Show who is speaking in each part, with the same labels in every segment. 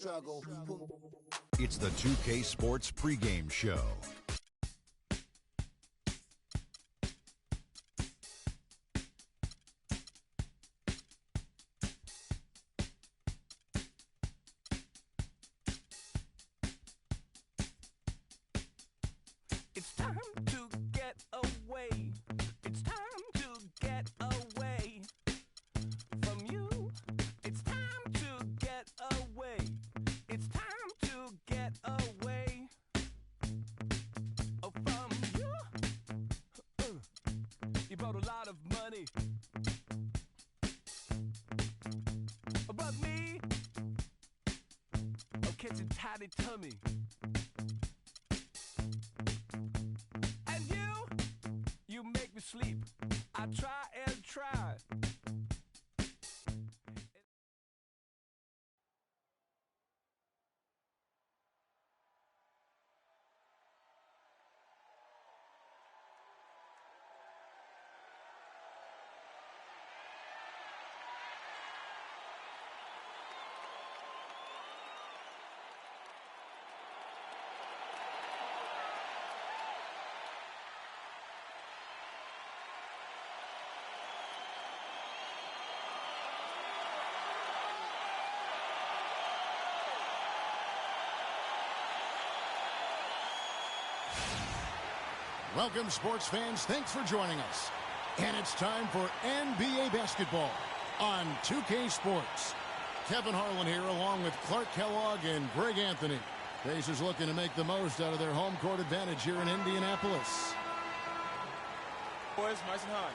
Speaker 1: struggle.
Speaker 2: It's the 2K Sports pregame show.
Speaker 3: It's time to get away. It's time to get away from you. It's time to get away. It's time to get away from you. You brought a lot of money, but me, I'm catching tidy tummy. You make me sleep. I try and try.
Speaker 4: Welcome, sports fans. Thanks for joining us. And it's time for NBA basketball on 2K Sports. Kevin Harlan here along with Clark Kellogg and Greg Anthony. Pacers looking to make the most out of their home court advantage here in Indianapolis.
Speaker 5: Boys, nice and high.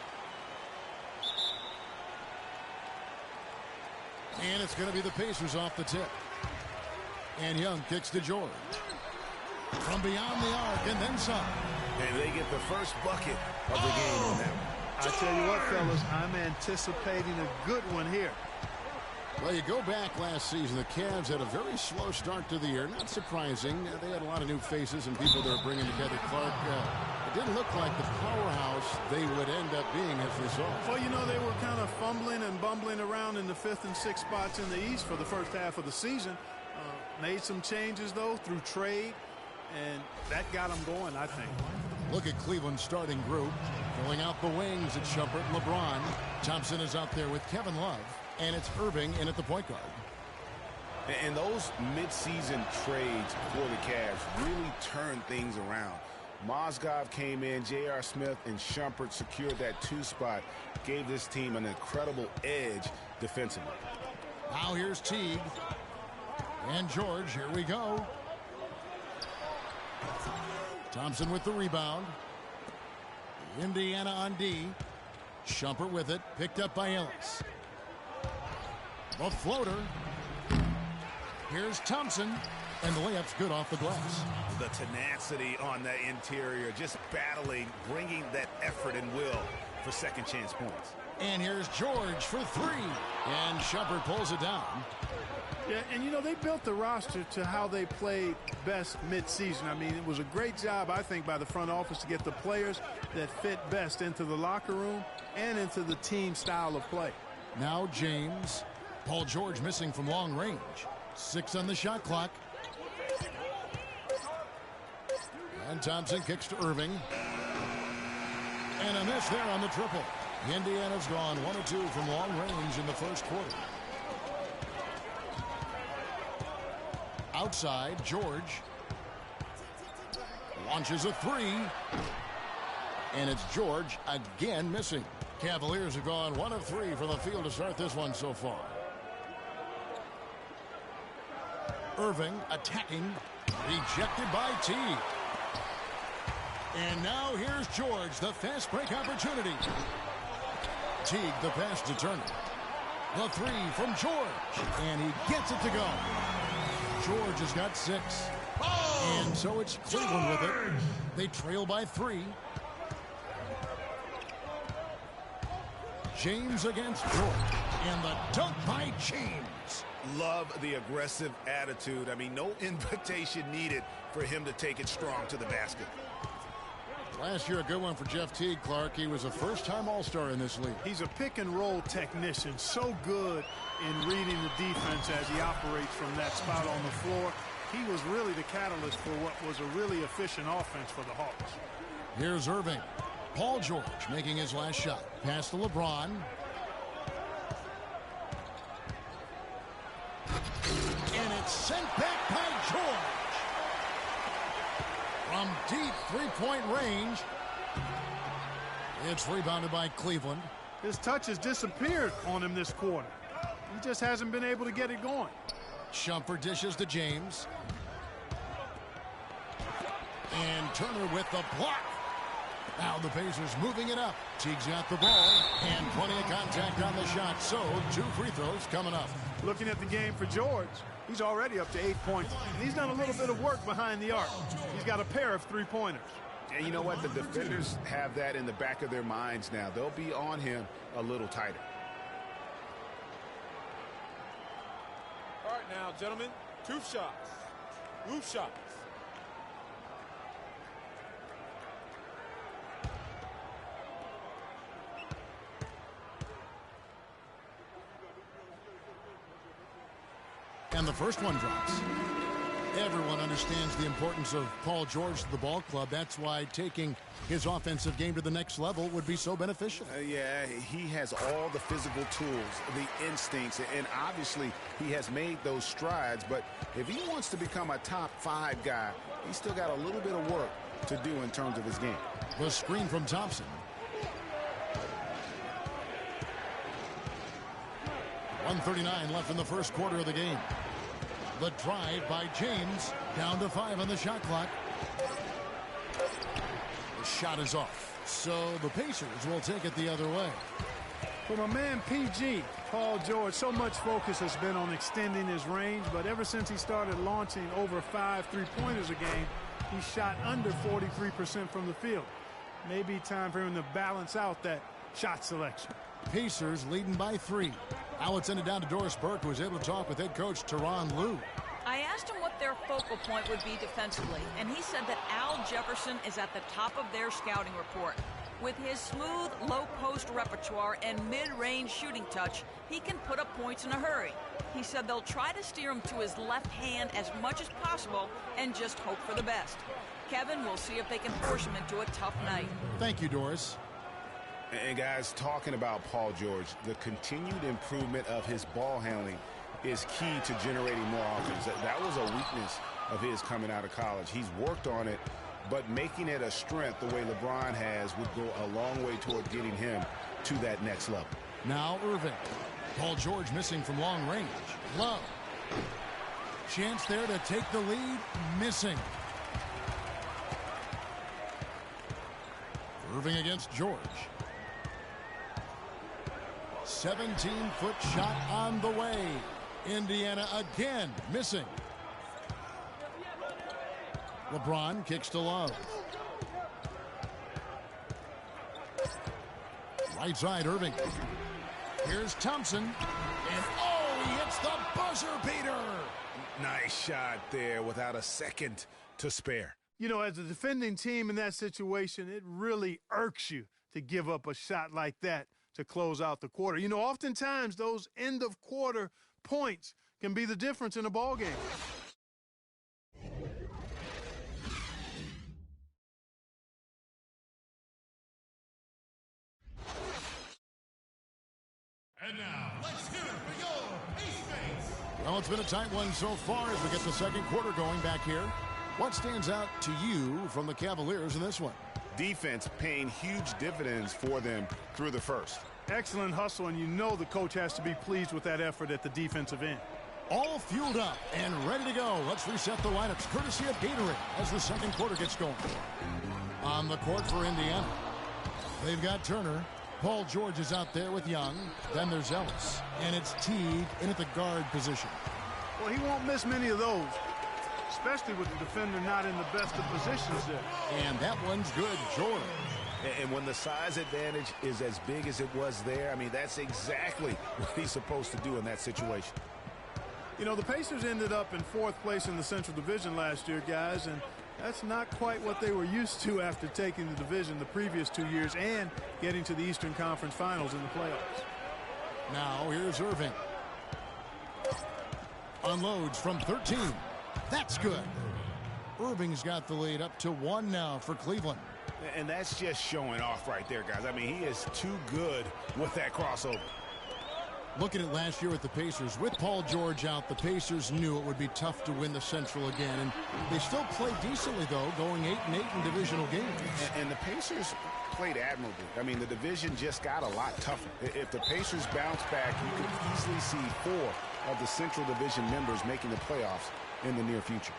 Speaker 4: And it's going to be the Pacers off the tip. And Young kicks to George. From beyond the arc and then some.
Speaker 6: And they get the first bucket of the game on that one.
Speaker 7: I tell you what, fellas, I'm anticipating a good one here.
Speaker 4: Well, you go back last season, the Cavs had a very slow start to the year. Not surprising. They had a lot of new faces and people they were bringing together. Clark, it didn't look like the powerhouse they would end up being as they saw.
Speaker 7: Well, you know, they were kind of fumbling and bumbling around in the 5th and 6th spots in the East for the first half of the season. Made some changes, though, through trade, and that got them going, I think.
Speaker 4: Look at Cleveland's starting group. Filling out the wings, it's Shumpert and LeBron. Thompson is out there with Kevin Love. And it's Irving in at the point guard.
Speaker 6: And those midseason trades for the Cavs really turned things around. Mozgov came in, J.R. Smith and Shumpert secured that 2 spot. Gave this team an incredible edge defensively.
Speaker 4: Now here's Teague. And George, here we go. Thompson with the rebound. Indiana on D. Shumpert with it, picked up by Ellis. A floater. Here's Thompson, and the layup's good off the glass.
Speaker 6: The tenacity on that interior, just battling, bringing that effort and will for second chance points.
Speaker 4: And here's George for 3, and Shumpert pulls it down.
Speaker 7: Yeah, and you know, they built the roster to how they played best midseason. I mean, it was a great job, I think, by the front office to get the players that fit best into the locker room and into the team style of play.
Speaker 4: Now James. Paul George missing from long range. 6 on the shot clock. And Thompson kicks to Irving. And a miss there on the triple. Indiana's gone 1 of 2 from long range in the first quarter. Outside, George launches a 3. And it's George again missing. Cavaliers have gone 1 of 3 from the field to start this one so far. Irving attacking, rejected by Teague. And now here's George, the fast break opportunity. Teague, the pass to Turner. The 3 from George, and he gets it to go. George has got 6. Oh, and so it's Cleveland with it. They trail by 3. James against George, and the dunk by James.
Speaker 6: Love the aggressive attitude. I mean, no invitation needed for him to take it strong to the basket.
Speaker 4: Last year, a good one for Jeff Teague, Clark. He was a first-time All-Star in this league.
Speaker 7: He's a pick-and-roll technician, so good in reading the defense as he operates from that spot on the floor. He was really the catalyst for what was a really efficient offense for the Hawks.
Speaker 4: Here's Irving. Paul George making his last shot. Pass to LeBron. And it's sent back by George. From deep three-point range. It's rebounded by Cleveland.
Speaker 7: His touch has disappeared on him this quarter. He just hasn't been able to get it going.
Speaker 4: Shumpert dishes to James. And Turner with the block. Now the Pacers moving it up. Teague's got the ball and plenty of contact on the shot. So 2 free throws coming up.
Speaker 7: Looking at the game for George, he's already up to 8 points. And he's done a little bit of work behind the arc. He's got a pair of three-pointers.
Speaker 6: And you know what? The defenders have that in the back of their minds now. They'll be on him a little tighter.
Speaker 5: All right, now, gentlemen, 2 shots. Roof shots.
Speaker 4: And the first one drops. Everyone understands the importance of Paul George to the ball club. That's why taking his offensive game to the next level would be so beneficial.
Speaker 6: Yeah, he has all the physical tools, the instincts, and obviously he has made those strides. But if he wants to become a top 5 guy, he's still got a little bit of work to do in terms of his game.
Speaker 4: The screen from Thompson. 1:39 left in the first quarter of the game. The drive by James, down to 5 on the shot clock. The shot is off, so the Pacers will take it the other way.
Speaker 7: From a man PG, Paul George, so much focus has been on extending his range, but ever since he started launching over 5 three-pointers a game, he shot under 43% from the field. Maybe time for him to balance out that shot selection.
Speaker 4: Pacers leading by 3. Now it's ended down to Doris Burke, who was able to talk with head coach Tyronn Lue.
Speaker 1: I asked him what their focal point would be defensively, and he said that Al Jefferson is at the top of their scouting report. With his smooth, low-post repertoire and mid-range shooting touch, he can put up points in a hurry. He said they'll try to steer him to his left hand as much as possible and just hope for the best. Kevin will see if they can force him into a tough night.
Speaker 4: Thank you, Doris.
Speaker 6: And guys, talking about Paul George, the continued improvement of his ball handling is key to generating more offense. That was a weakness of his coming out of college. He's worked on it, but making it a strength the way LeBron has would go a long way toward getting him to that next level.
Speaker 4: Now Irving. Paul George missing from long range. Love. Chance there to take the lead. Missing. Irving against George. 17-foot shot on the way. Indiana again missing. LeBron kicks to Love. Right side, Irving. Here's Thompson. And oh, he hits the buzzer beater.
Speaker 6: Nice shot there without a second to spare.
Speaker 7: You know, as a defending team in that situation, it really irks you to give up a shot like that to close out the quarter. You know, oftentimes those end-of-quarter points can be the difference in a ball game.
Speaker 4: And now, let's hear it for your Pace. Well, it's been a tight one so far as we get the second quarter going back here. What stands out to you from the Cavaliers in this one?
Speaker 6: Defense paying huge dividends for them through the first.
Speaker 7: Excellent hustle, and you know the coach has to be pleased with that effort at the defensive end.
Speaker 4: All fueled up and ready to go. Let's reset the lineups courtesy of Gatorade as the second quarter gets going. On the court for Indiana, they've got Turner. Paul George is out there with Young. Then there's Ellis. And it's Teague in at the guard position.
Speaker 7: Well, he won't miss many of those, especially with the defender not in the best of positions there.
Speaker 4: And that one's good, Jordan.
Speaker 6: And when the size advantage is as big as it was there, I mean, that's exactly what he's supposed to do in that situation.
Speaker 7: You know, the Pacers ended up in 4th place in the Central Division last year, guys, and That's not quite what they were used to after taking the division the previous 2 years and getting to the Eastern Conference Finals in the playoffs.
Speaker 4: Now here's Irving. Unloads from 13. That's good. Irving's got the lead up to 1 now for Cleveland.
Speaker 6: And that's just showing off right there, guys. I mean, he is too good with that crossover.
Speaker 4: Looking at last year with the Pacers, with Paul George out, the Pacers knew it would be tough to win the Central again. And they still played decently, though, going 8-8 in divisional games.
Speaker 6: And the Pacers played admirably. I mean, the division just got a lot tougher. If the Pacers bounce back, you could easily see 4 of the Central Division members making the playoffs in the near future.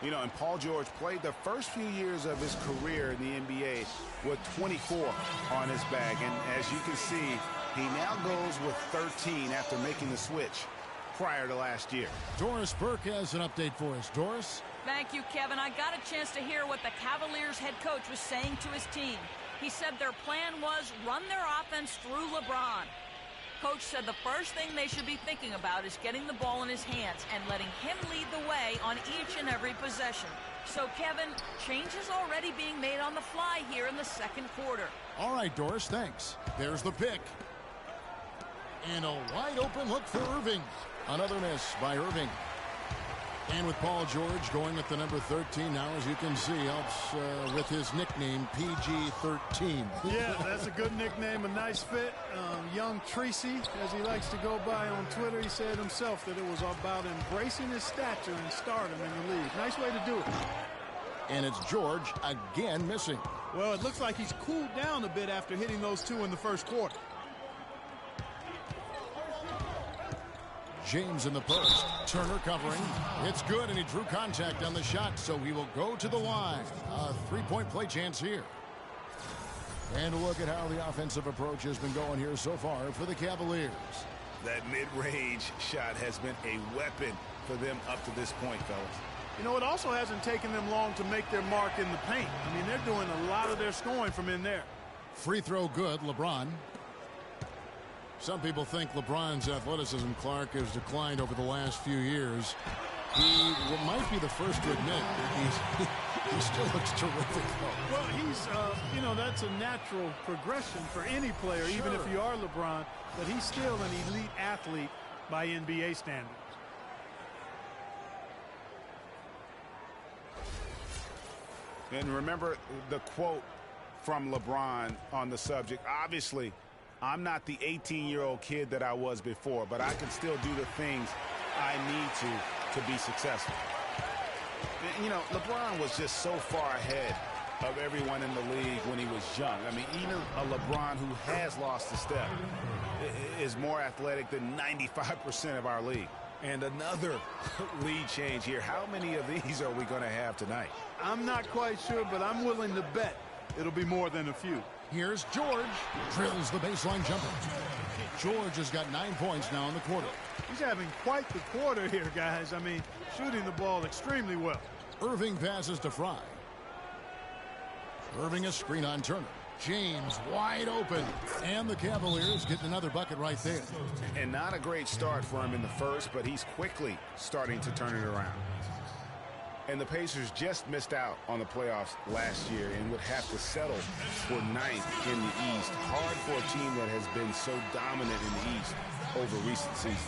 Speaker 6: You know, and Paul George played the first few years of his career in the NBA with 24 on his bag. And as you can see, he now goes with 13 after making the switch prior to last year.
Speaker 4: Doris Burke has an update for us. Doris?
Speaker 1: Thank you, Kevin. I got a chance to hear what the Cavaliers head coach was saying to his team. He said their plan was run their offense through LeBron. Coach said the first thing they should be thinking about is getting the ball in his hands and letting him lead the way on each and every possession. So, Kevin, change is already being made on the fly here in the second quarter.
Speaker 4: All right, Doris, thanks. There's the pick. And a wide open look for Irving. Another miss by Irving. And with Paul George going at the number 13 now, as you can see, helps with his nickname, PG-13.
Speaker 7: Yeah, that's a good nickname, a nice fit. Young Tracy, as he likes to go by on Twitter, he said himself that it was about embracing his stature and stardom in the league. Nice way to do it.
Speaker 4: And it's George again missing.
Speaker 7: Well, it looks like he's cooled down a bit after hitting those 2 in the first quarter.
Speaker 4: James in the post. Turner covering. It's good, and he drew contact on the shot, so he will go to the line. A 3-point play chance here. And look at how the offensive approach has been going here so far for the Cavaliers.
Speaker 6: That mid-range shot has been a weapon for them up to this point, fellas.
Speaker 7: You know, it also hasn't taken them long to make their mark in the paint. I mean, they're doing a lot of their scoring from in there.
Speaker 4: Free throw good, LeBron. Some people think LeBron's athleticism, Clark, has declined over the last few years. He might be the first to admit he still looks terrific, though.
Speaker 7: Well, he's, you know, that's a natural progression for any player,
Speaker 4: Sure.
Speaker 7: even if you are LeBron, but he's still an elite athlete by NBA standards.
Speaker 6: And remember the quote from LeBron on the subject. Obviously, I'm not the 18-year-old kid that I was before, but I can still do the things I need to be successful. And, you know, LeBron was just so far ahead of everyone in the league when he was young. I mean, even a LeBron who has lost a step is more athletic than 95% of our league. And another lead change here. How many of these are we going to have tonight?
Speaker 7: I'm not quite sure, but I'm willing to bet it'll be more than a few.
Speaker 4: Here's George. Drills the baseline jumper. George has got 9 points now in the quarter.
Speaker 7: He's having quite the quarter here, guys. I mean, shooting the ball extremely well.
Speaker 4: Irving passes to Fry. Irving a screen on Turner. James wide open. And the Cavaliers getting another bucket right there.
Speaker 6: And not a great start for him in the first, but he's quickly starting to turn it around. And the Pacers just missed out on the playoffs last year and would have to settle for 9th in the East. Hard for a team that has been so dominant in the East over recent seasons.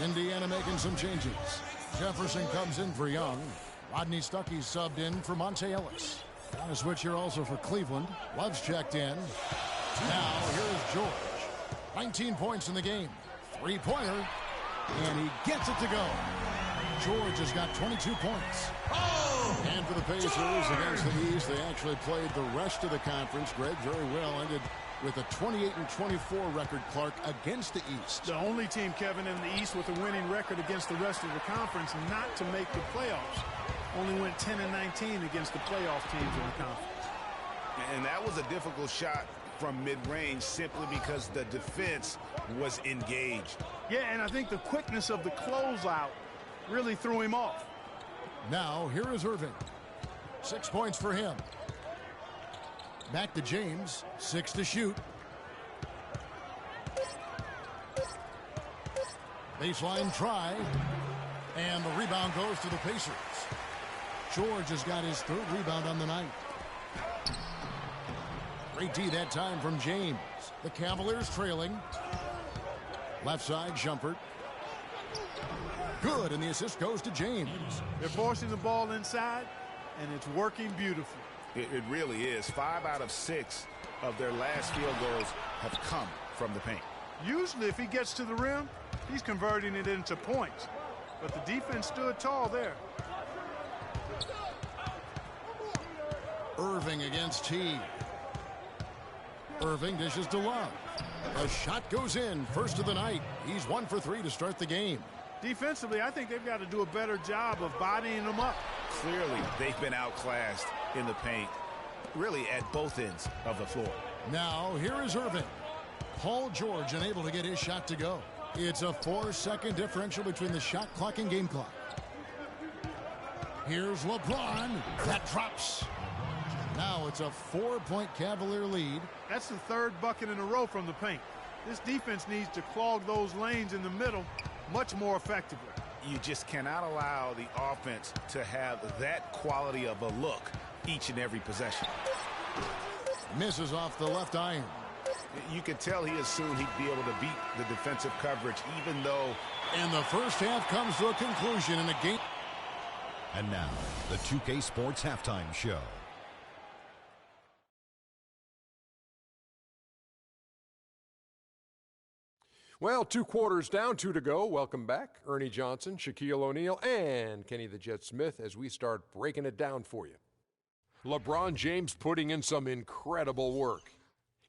Speaker 4: Indiana making some changes. Jefferson comes in for Young. Rodney Stuckey subbed in for Monte Ellis. On a switch here also for Cleveland. Love's checked in. Now here is George. 19 points in the game. 3-pointer. And he gets it to go. George has got 22 points. And for the Pacers against the East, they actually played the rest of the conference. Greg, very well, ended with a 28-24 record, Clark, against the East.
Speaker 7: The only team, Kevin, in the East with a winning record against the rest of the conference not to make the playoffs. Only went 10-19 against the playoff teams in the conference.
Speaker 6: And that was a difficult shot from mid-range simply because the defense was engaged.
Speaker 7: Yeah, and I think the quickness of the closeout really threw him off.
Speaker 4: Now, here is Irving. 6 points for him. Back to James. 6 to shoot. Baseline try. And the rebound goes to the Pacers. George has got his 3rd rebound on the night. Great D that time from James. The Cavaliers trailing. Left side, Shumpert. Good, and the assist goes to James.
Speaker 7: They're forcing the ball inside, and it's working beautifully.
Speaker 6: It really is. 5 out of 6 of their last field goals have come from the paint.
Speaker 7: Usually, if he gets to the rim, he's converting it into points. But the defense stood tall there.
Speaker 4: Irving against T. Irving dishes to Love. A shot goes in, first of the night. He's 1 for 3 to start the game.
Speaker 7: Defensively, I think they've got to do a better job of bodying them up.
Speaker 6: Clearly, they've been outclassed in the paint, really at both ends of the floor.
Speaker 4: Now, here is Irving. Paul George unable to get his shot to go. It's a 4-second differential between the shot clock and game clock. Here's LeBron. That drops. Now it's a 4-point Cavalier lead.
Speaker 7: That's the 3rd bucket in a row from the paint. This defense needs to clog those lanes in the middle much more effectively.
Speaker 6: You just cannot allow the offense to have that quality of a look each and every possession.
Speaker 4: Misses off the left iron.
Speaker 6: You could tell he assumed he'd be able to beat the defensive coverage, even though...
Speaker 4: And the first half comes to a conclusion in a game.
Speaker 2: And now, the 2K Sports Halftime Show.
Speaker 8: Well, 2 quarters down, 2 to go. Welcome back, Ernie Johnson, Shaquille O'Neal, and Kenny the Jet Smith as we start breaking it down for you. LeBron James putting in some incredible work.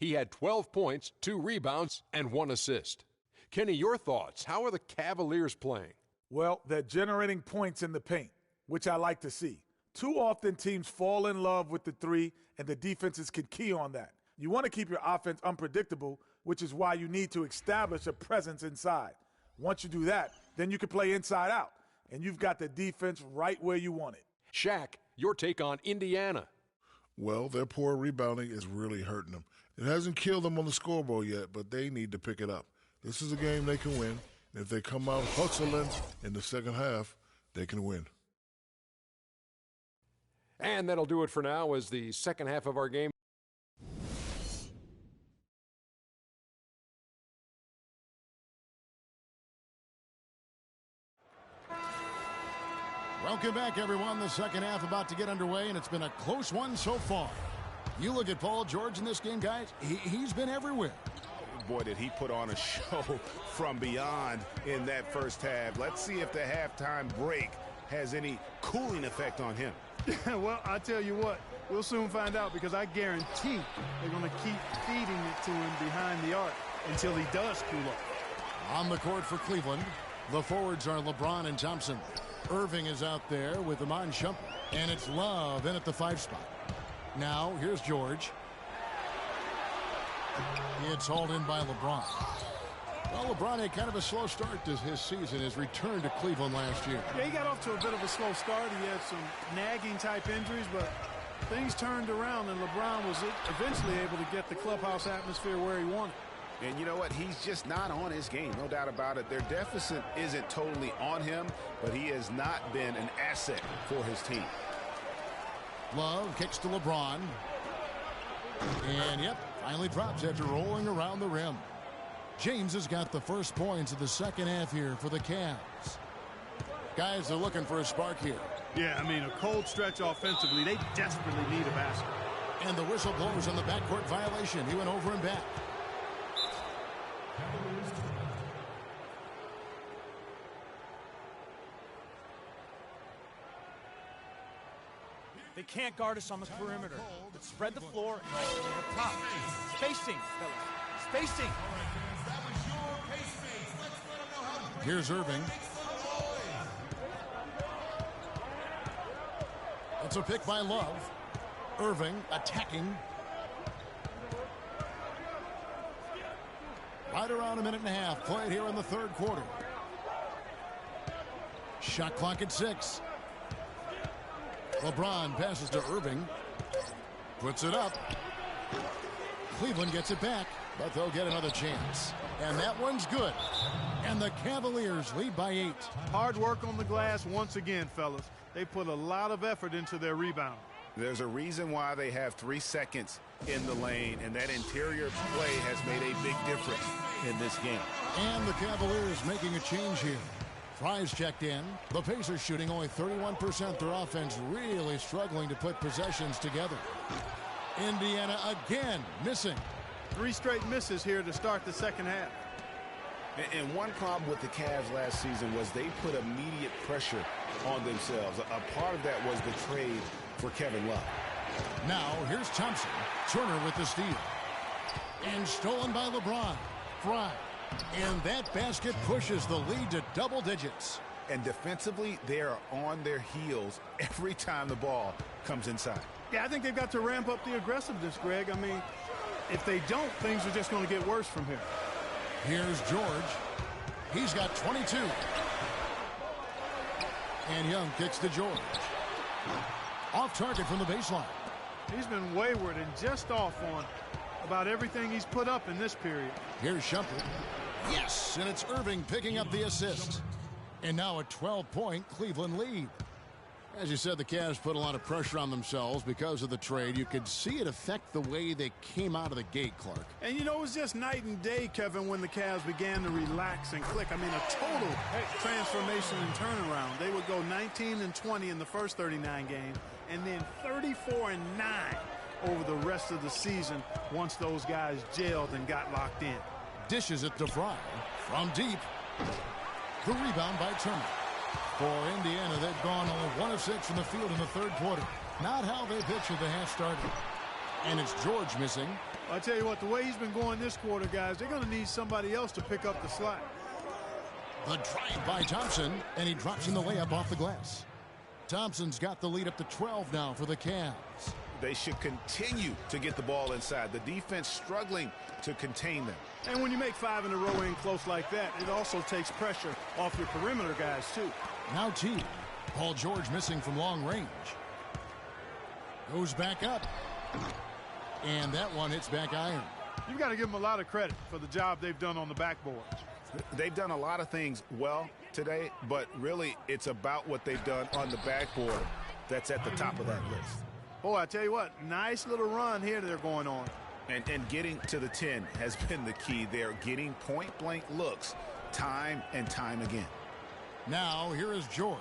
Speaker 8: He had 12 points, 2 rebounds, and 1 assist. Kenny, your thoughts? How are the Cavaliers playing?
Speaker 5: Well, they're generating points in the paint, which I like to see. Too often teams fall in love with the 3, and the defenses can key on that. You want to keep your offense unpredictable, which is why you need to establish a presence inside. Once you do that, then you can play inside out, and you've got the defense right where you want it.
Speaker 8: Shaq, your take on Indiana.
Speaker 9: Well, their poor rebounding is really hurting them. It hasn't killed them on the scoreboard yet, but they need to pick it up. This is a game they can win. If they come out hustling in the second half, they can win.
Speaker 8: And that'll do it for now as the second half of our game.
Speaker 4: Welcome back, everyone. The second half about to get underway, and it's been a close one so far. You look at Paul George in this game, guys. He's been everywhere.
Speaker 6: Boy, did he put on a show from beyond in that first half. Let's see if the halftime break has any cooling effect on him.
Speaker 7: Well, I tell you what, we'll soon find out, because I guarantee they're going to keep feeding it to him behind the arc until he does cool off.
Speaker 4: On the court for Cleveland, the forwards are LeBron and Thompson. Irving is out there with Iman Shumpert, and it's Love in at the 5 spot. Now, here's George. It's hauled in by LeBron. Well, LeBron had kind of a slow start to his season, his return to Cleveland last year.
Speaker 7: Yeah, he got off to a bit of a slow start. He had some nagging-type injuries, but things turned around, and LeBron was eventually able to get the clubhouse atmosphere where he wanted.
Speaker 6: And you know what? He's just not on his game, no doubt about it. Their deficit isn't totally on him, but he has not been an asset for his team.
Speaker 4: Love kicks to LeBron. And, yep, finally drops after rolling around the rim. James has got the first points of the second half here for the Cavs. Guys are looking for a spark here.
Speaker 7: Yeah, I mean, a cold stretch offensively. They desperately need a basket.
Speaker 4: And the whistle blows on the backcourt violation. He went over and back.
Speaker 10: They can't guard us on the perimeter. But spread the floor and up top. Spacing, fellas. Spacing.
Speaker 4: Here's Irving. It's a pick by Love. Irving attacking. Right around a minute and a half played here in the third quarter. Shot clock at 6. LeBron passes to Irving. Puts it up. Cleveland gets it back, but they'll get another chance. And that one's good. And the Cavaliers lead by 8.
Speaker 7: Hard work on the glass once again, fellas. They put a lot of effort into their rebound.
Speaker 6: There's a reason why they have 3 seconds in the lane, and that interior play has made a big difference in this game.
Speaker 4: And the Cavaliers making a change here. Fry's checked in. The Pacers shooting only 31%. Their offense really struggling to put possessions together. Indiana again missing.
Speaker 7: 3 straight misses here to start the second half.
Speaker 6: And one problem with the Cavs last season was they put immediate pressure on themselves. A part of that was the trade for Kevin Love.
Speaker 4: Now here's Thompson. Turner with the steal. And stolen by LeBron. Fry. And that basket pushes the lead to double digits.
Speaker 6: And defensively, they are on their heels every time the ball comes inside.
Speaker 7: Yeah, I think they've got to ramp up the aggressiveness, Greg. I mean, if they don't, things are just going to get worse from here.
Speaker 4: Here's George. He's got 22. And Young kicks to George. Off target from the baseline.
Speaker 7: He's been wayward and just off on about everything he's put up in this period.
Speaker 4: Here's Shumpert. Yes, and it's Irving picking up the assist. And now a 12-point Cleveland lead. As you said, the Cavs put a lot of pressure on themselves because of the trade. You could see it affect the way they came out of the gate, Clark.
Speaker 7: And, you know, it was just night and day, Kevin, when the Cavs began to relax and click. I mean, a total transformation and turnaround. They would go 19-20 in the first 39 games, and then 34-9 over the rest of the season once those guys gelled and got locked in.
Speaker 4: Dishes it to Fry from deep. The rebound by Turner. For Indiana, they've gone only 1 of 6 from the field in the third quarter. Not how they pictured the half started. And it's George missing.
Speaker 7: I tell you what, the way he's been going this quarter, guys, they're going to need somebody else to pick up the slack.
Speaker 4: The drive by Thompson, and he drops in the layup off the glass. Thompson's got the lead up to 12 now for the Cavs.
Speaker 6: They should continue to get the ball inside. The defense struggling to contain them.
Speaker 7: And when you make 5 in a row in close like that, it also takes pressure off your perimeter guys, too.
Speaker 4: Now T. Paul George missing from long range. Goes back up. And that one hits back iron.
Speaker 7: You've got to give them a lot of credit for the job they've done on the backboard.
Speaker 6: They've done a lot of things well today, but really it's about what they've done on the backboard that's at the top of that list.
Speaker 7: Boy, I tell you what, nice little run here they're going on.
Speaker 6: And getting to the 10 has been the key. They're getting point-blank looks time and time again.
Speaker 4: Now, here is George.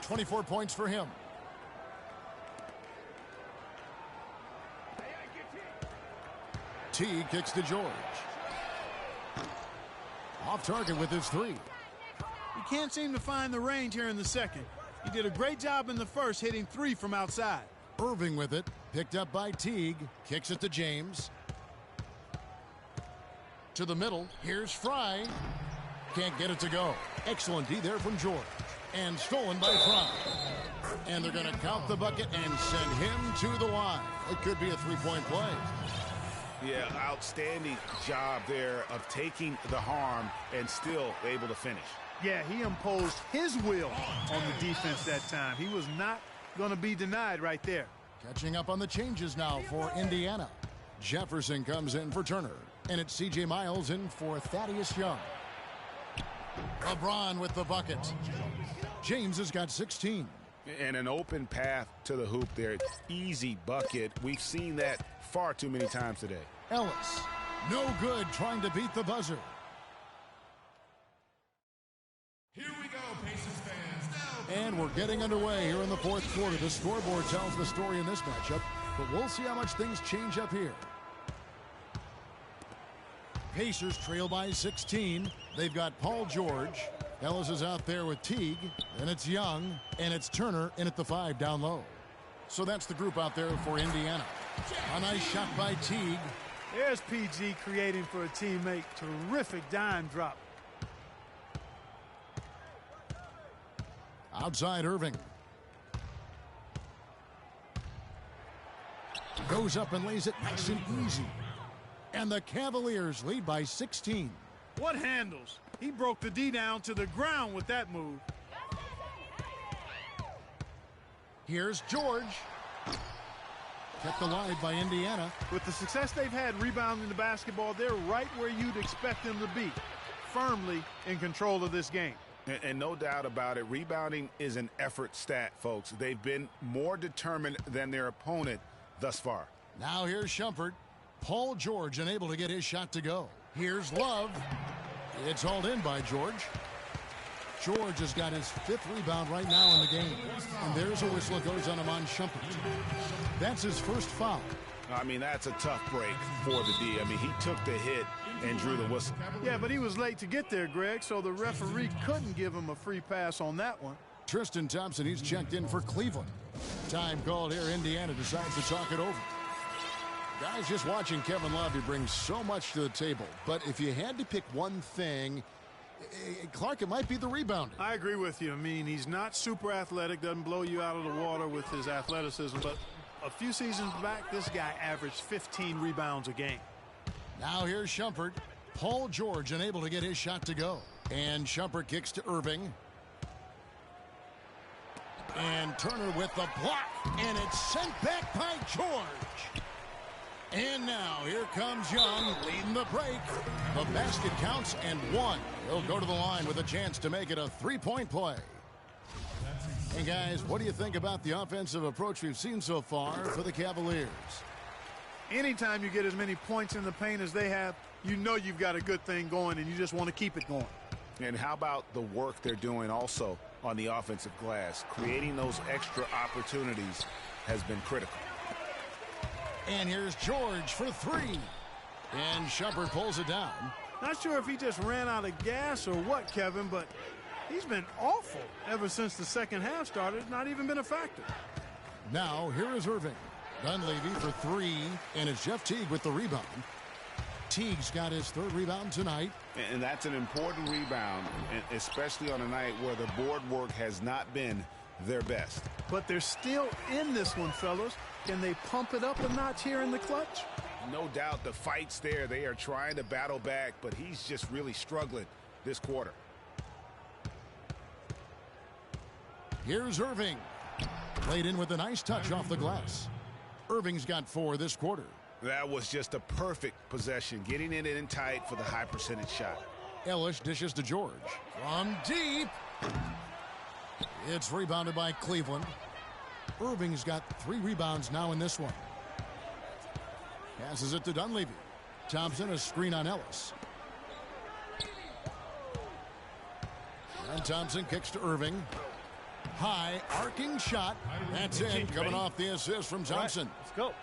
Speaker 4: 24 points for him. T kicks to George. Off target with his 3.
Speaker 7: He can't seem to find the range here in the second. He did a great job in the first, hitting 3 from outside.
Speaker 4: Irving with it. Picked up by Teague. Kicks it to James. To the middle. Here's Fry. Can't get it to go. Excellent D there from George. And stolen by Fry. And they're going to count the bucket and send him to the line. It could be a 3-point play.
Speaker 6: Yeah, outstanding job there of taking the harm and still able to finish.
Speaker 7: Yeah, he imposed his will on the defense that time. He was not going to be denied right there.
Speaker 4: Catching up on the changes now for Indiana. Jefferson comes in for Turner. And it's C.J. Miles in for Thaddeus Young. LeBron with the bucket. James has got 16.
Speaker 6: And an open path to the hoop there. Easy bucket. We've seen that far too many times today.
Speaker 4: Ellis, no good trying to beat the buzzer.
Speaker 11: Here we go, Pacers fans.
Speaker 4: And we're getting underway here in the fourth quarter. The scoreboard tells the story in this matchup, but we'll see how much things change up here. Pacers trail by 16. They've got Paul George. Ellis is out there with Teague. Then it's Young, and it's Turner in at the 5 down low. So that's the group out there for Indiana. A nice shot by Teague.
Speaker 7: There's PG creating for a teammate. Terrific dime drop.
Speaker 4: Outside Irving. Goes up and lays it nice and easy. And the Cavaliers lead by 16.
Speaker 7: What handles? He broke the D down to the ground with that move.
Speaker 4: Here's George. Kept alive by Indiana.
Speaker 7: With the success they've had rebounding the basketball, they're right where you'd expect them to be, firmly in control of this game.
Speaker 6: And no doubt about it, rebounding is an effort stat, folks. They've been more determined than their opponent thus far.
Speaker 4: Now here's Shumpert. Paul George unable to get his shot to go. Here's Love. It's hauled in by George. George has got his 5th rebound right now in the game. And there's a whistle that goes on him on Shumpert. That's his first foul.
Speaker 6: I mean, that's a tough break for the D. I mean, he took the hit and drew the whistle.
Speaker 7: Yeah, but he was late to get there, Greg, so the referee couldn't give him a free pass on that one.
Speaker 4: Tristan Thompson, he's checked in for Cleveland. Time called here. Indiana decides to talk it over. Guys, just watching Kevin Love, he brings so much to the table. But if you had to pick one thing, Clark, it might be the rebounding.
Speaker 7: I agree with you. I mean, he's not super athletic, doesn't blow you out of the water with his athleticism, but a few seasons back, this guy averaged 15 rebounds a game.
Speaker 4: Now here's Shumpert. Paul George unable to get his shot to go. And Shumpert kicks to Irving. And Turner with the block. And it's sent back by George. And now here comes Young leading the break. The basket counts and 1. He'll go to the line with a chance to make it a 3-point play. Hey guys, what do you think about the offensive approach we've seen so far for the Cavaliers?
Speaker 7: Anytime you get as many points in the paint as they have, you know you've got a good thing going and you just want to keep it going.
Speaker 6: And how about the work they're doing also on the offensive glass? Creating those extra opportunities has been critical.
Speaker 4: And here's George for 3. And Shumpert pulls it down.
Speaker 7: Not sure if he just ran out of gas or what, Kevin, but he's been awful ever since the second half started. Not even been a factor.
Speaker 4: Now here is Irving. Dunleavy for 3. And it's Jeff Teague with the rebound. Teague's got his 3rd rebound tonight.
Speaker 6: And that's an important rebound, especially on a night where the board work has not been their best.
Speaker 7: But they're still in this one, fellas. Can they pump it up a notch here in the clutch?
Speaker 6: No doubt the fight's there. They are trying to battle back, but he's just really struggling this quarter.
Speaker 4: Here's Irving. Played in with a nice touch off the glass. Irving's got 4 this quarter.
Speaker 6: That was just a perfect possession, getting it in tight for the high percentage shot.
Speaker 4: Ellis dishes to George. From deep. It's rebounded by Cleveland. Irving's got 3 rebounds now in this one. Passes it to Dunleavy. Thompson, a screen on Ellis. And Thompson kicks to Irving. High, arcing shot. That's in, coming off the assist from Thompson.
Speaker 10: Right, let's go.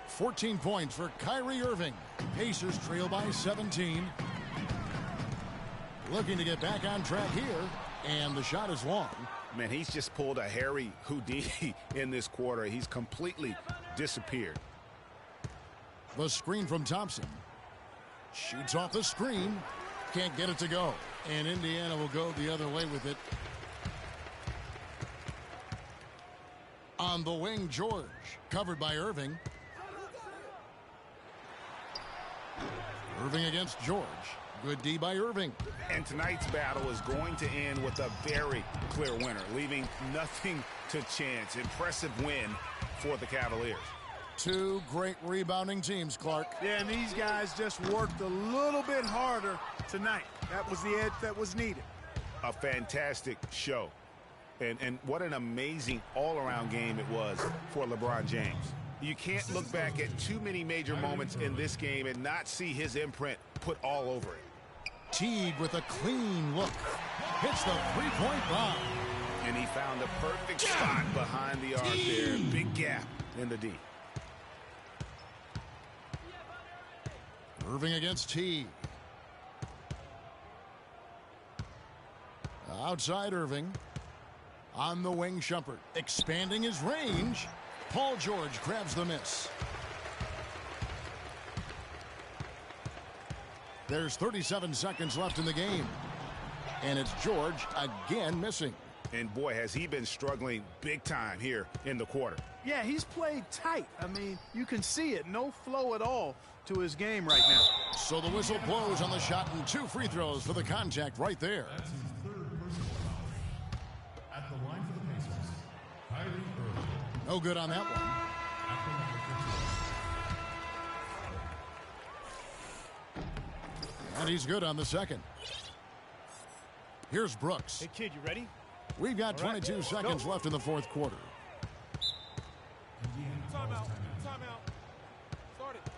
Speaker 4: 14 points for Kyrie Irving. Pacers trail by 17. Looking to get back on track here. And the shot is long.
Speaker 6: Man, he's just pulled a Harry Houdini in this quarter. He's completely disappeared.
Speaker 4: The screen from Thompson. Shoots off the screen. Can't get it to go. And Indiana will go the other way with it. On the wing, George. Covered by Irving. Irving against George. Good D by Irving.
Speaker 6: And tonight's battle is going to end with a very clear winner, leaving nothing to chance. Impressive win for the Cavaliers.
Speaker 4: 2 great rebounding teams, Clark.
Speaker 7: Yeah, and these guys just worked a little bit harder tonight. That was the edge that was needed.
Speaker 6: A fantastic show. And what an amazing all-around game it was for LeBron James. You can't look back at too many major moments in this game and not see his imprint put all over it.
Speaker 4: Teague with a clean look. Hits the 3-point bomb.
Speaker 6: And he found the perfect spot behind the arc there. Big gap in the D.
Speaker 4: Irving against Teague. Outside Irving. On the wing, Shumpert. Expanding his range. Paul George grabs the miss. There's 37 seconds left in the game. And it's George again missing.
Speaker 6: And boy, has he been struggling big time here in the quarter.
Speaker 7: Yeah, he's played tight. I mean, you can see it. No flow at all to his game right now.
Speaker 4: So the whistle blows on the shot and 2 free throws for the contact right there.
Speaker 11: That's his 3rd personal foul. At the line for the Pacers, Kyrie Irving.
Speaker 4: No good on that one.
Speaker 11: At the line for
Speaker 4: And he's good on the second. Here's Brooks.
Speaker 10: Hey, kid, you ready?
Speaker 4: We've got 22 seconds left in the fourth quarter.
Speaker 3: Timeout. Timeout. Start it.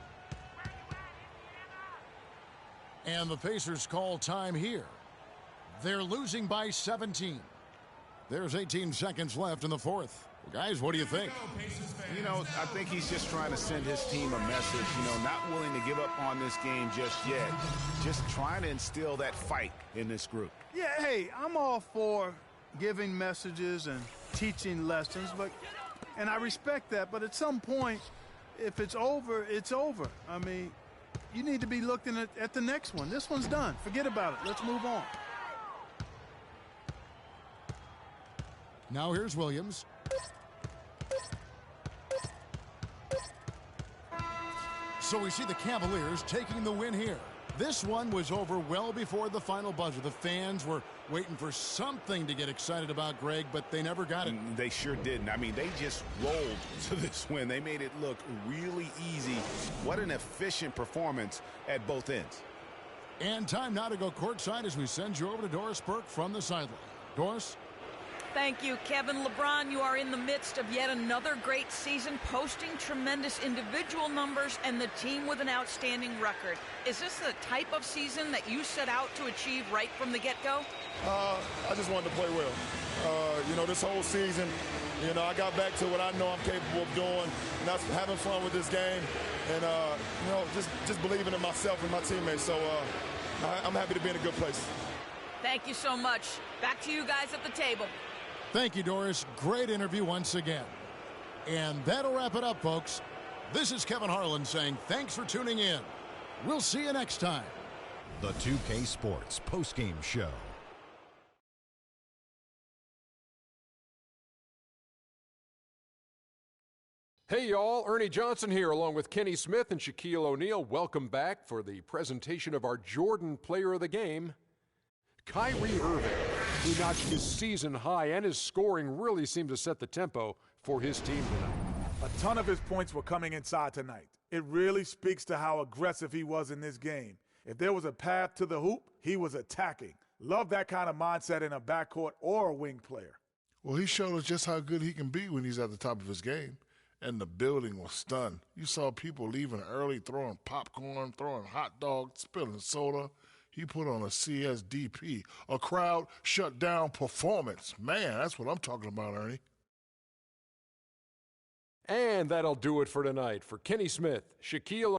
Speaker 4: And the Pacers call time here. They're losing by 17. There's 18 seconds left in the fourth. Well, guys, what do you think?
Speaker 6: You know, I think he's just trying to send his team a message, not willing to give up on this game just yet. Just trying to instill that fight in this group.
Speaker 7: Yeah, hey, I'm all for giving messages and teaching lessons, and I respect that, but at some point, if it's over, it's over. I mean, you need to be looking at the next one. This one's done. Forget about it. Let's move on.
Speaker 4: Now here's Williams. So we see the Cavaliers taking the win here. This one was over well before the final buzzer. The fans were waiting for something to get excited about, Greg, but they never got it.
Speaker 6: They sure didn't. I mean, they just rolled to this win. They made it look really easy. What an efficient performance at both ends.
Speaker 4: And time now to go courtside as we send you over to Doris Burke from the sideline. Doris?
Speaker 1: Thank you, Kevin. LeBron, you are in the midst of yet another great season, posting tremendous individual numbers and the team with an outstanding record. Is this the type of season that you set out to achieve right from the get-go?
Speaker 12: I just wanted to play well. This whole season, I got back to what I know I'm capable of doing, and that's having fun with this game and, just believing in myself and my teammates. So I'm happy to be in a good place.
Speaker 1: Thank you so much. Back to you guys at the table.
Speaker 4: Thank you, Doris. Great interview once again. And that'll wrap it up, folks. This is Kevin Harlan saying thanks for tuning in. We'll see you next time.
Speaker 2: The 2K Sports postgame show.
Speaker 8: Hey, y'all. Ernie Johnson here, along with Kenny Smith and Shaquille O'Neal. Welcome back for the presentation of our Jordan Player of the Game, Kyrie Irving, who notched his season high, and his scoring really seemed to set the tempo for his team tonight.
Speaker 5: A ton of his points were coming inside tonight. It really speaks to how aggressive he was in this game. If there was a path to the hoop, he was attacking. Love that kind of mindset in a backcourt or a wing player.
Speaker 9: Well, he showed us just how good he can be when he's at the top of his game. And the building was stunned. You saw people leaving early, throwing popcorn, throwing hot dogs, spilling soda. He put on a CSDP, a crowd shut down performance. Man, that's what I'm talking about, Ernie.
Speaker 8: And that'll do it for tonight. For Kenny Smith, Shaquille